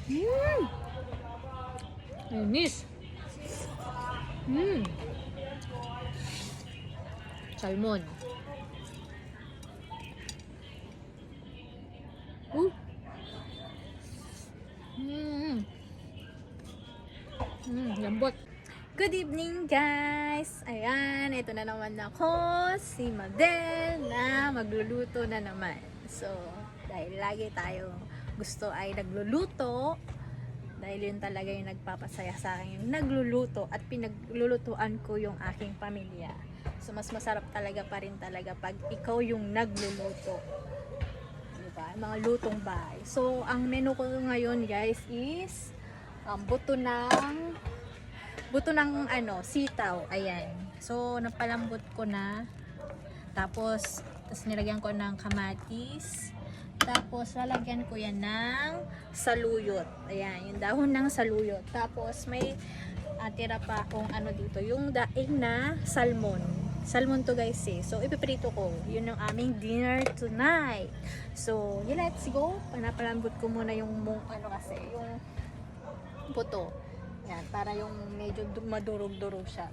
Mmm! Inis! Mmm! Salmon. Mmm! Lambot. Good evening guys! Ayan, ito na naman ako, si Madel, na magluluto na naman. So, dahil lagi tayo gusto ay nagluluto, dahil yun talaga yung nagpapasaya sa akin, yung nagluluto at pinaglulutuan ko yung aking pamilya. So, mas masarap talaga pa rin talaga pag ikaw yung nagluluto. Diba? Mga lutong bahay. So, ang menu ko ngayon guys is buto ng sitaw. Ayan. So, napalambot ko na. Tapos nilagyan ko ng kamatis. Tapos, lalagyan ko yan ng saluyot. Ayan, yung dahon ng saluyot. Tapos, may tira pa akong dito. Yung daing na salmon. Salmon to guys eh. So, ipiprito ko. Yun ang aming dinner tonight. So, let's go. Panapalambot ko muna yung yung buto. Yan, para yung medyo madurog-durog siya.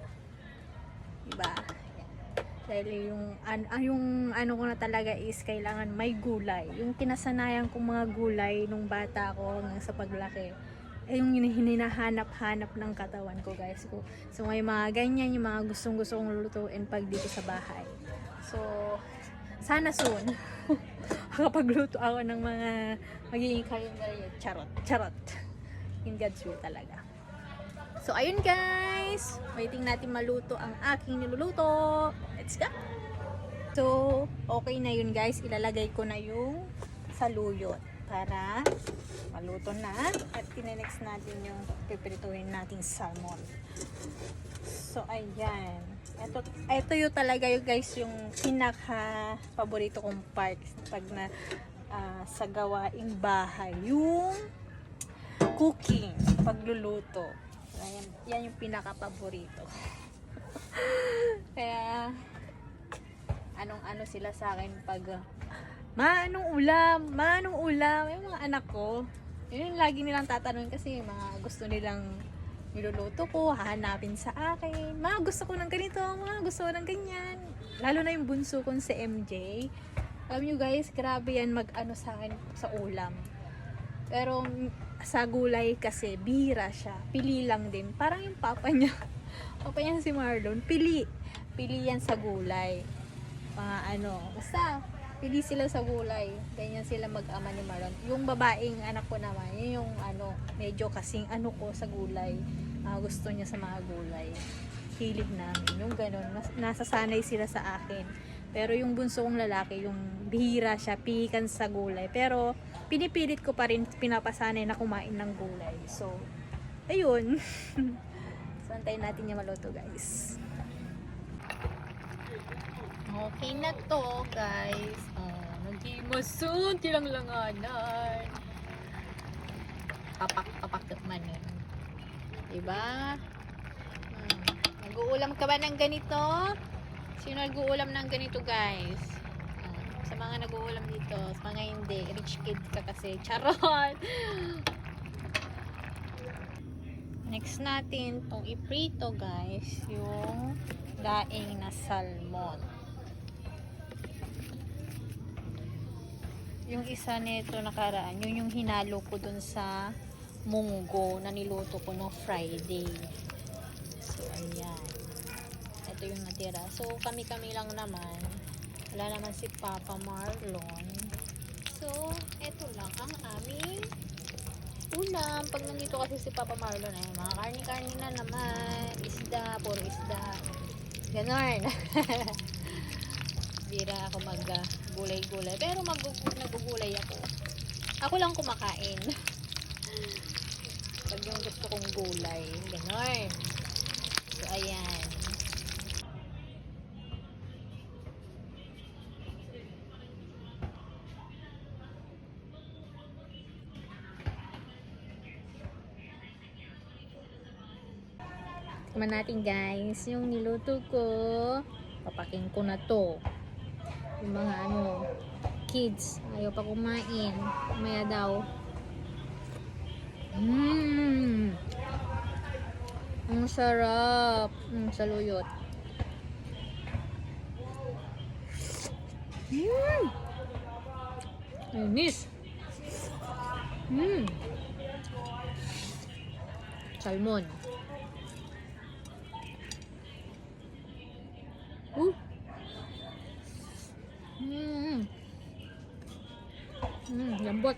Diba? Yan. Dahil yung ko na talaga is kailangan may gulay. Yung kinasanayan kong mga gulay nung bata ko hanggang sa paglaki. Yung hinahanap-hanap ng katawan ko guys ko. So may mga ganyan yung mga gustong-gusto kong lutuin pag dito sa bahay. So sana soon makapagluto ako ng mga magiging karinderya. Charot. In God's will talaga. So, ayun guys. Waiting natin maluto ang aking niluluto. Let's go! So, okay na yun guys. Ilalagay ko na yung saluyot para maluto na. At tinenext natin yung pipirituhin nating salmon. So, ayan. Ito yung talaga yung guys yung pinaka-paborito kong part pag sa gawaing bahay. Yung cooking, pagluluto. Ayan, yan yung pinaka-paborito. Kaya, anong sila sa akin pag, manong ulam, yung mga anak ko, yun yung lagi nilang tatanungin kasi mga gusto nilang niluluto ko, hahanapin sa akin, gusto ko ng ganito, gusto ko ng ganyan. Lalo na yung bunso kong si MJ. Alam nyo guys, grabe yan sa akin sa ulam. Pero sa gulay kasi bihira siya. Pili lang din. Parang yung papa niya. Papa niya si Marlon. Pili yan sa gulay. Basta pili sila sa gulay. Ganyan sila mag-ama ni Marlon. Yung babaeng anak ko naman, yun yung medyo kasing ko sa gulay. Gusto niya sa mga gulay. Hilig namin. Yung ganun. Nasasanay sila sa akin. Pero yung bunso kong lalaki, yung bihira siya, pihikan sa gulay. Pero, pinipilit ko pa rin, pinapasanay na kumain ng gulay. So, ayun. So, antayin natin yung maluto, guys. Okay na to, guys. Nag-imasun, tilanglanganan. Papak man yun. Diba? Nag-uulam ka ba ng ganito? Sino nag-uulam ng ganito guys? Sa mga nag-uulam dito, sa mga hindi, rich kid ka kasi. Charot! Next natin, itong iprito guys, yung daing na salmon. Yung isa nito nakaraan, yun yung hinalo ko dun sa munggo na niluto ko no Friday. So, ayan. Ito yung natira. So, kami-kami lang naman. Wala naman si Papa Marlon. So, ito lang ang aming ulam. Pag nandito kasi si Papa Marlon, mga karni-karni na naman. Isda, puro isda. Ganon. Bira ako mag-gulay-gulay. Pero nagugulay ako. Ako lang kumakain. Pag yung gusto kong gulay. Ganon. So, ayan. Tikman natin guys, yung niluto ko, papaking ko na to. Yung mga kids, ayaw pa kumain. Maya daw. Mmm! Ang sarap. Saluyot. Mmm! Inis. Mmm! Salmon. Mmm! Lambot.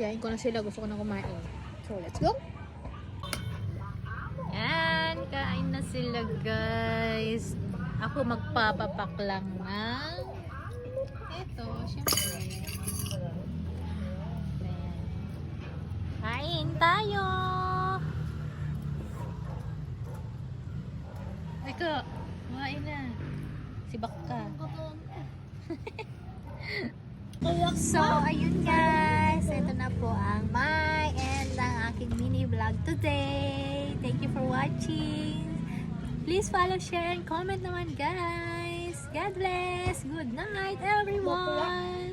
Yain ko na sila. Gusto ko na kumain. So, let's go. Yan. Kain na sila, guys. Ako magpapapak lang ng ito, syempre. Ayan. Kain tayo. Eko, kumain na. Si Bakka. So, ayun guys. Ito na po ang my end ng aking mini vlog today. Thank you for watching. Please follow, share, and comment naman guys. God bless. Good night everyone.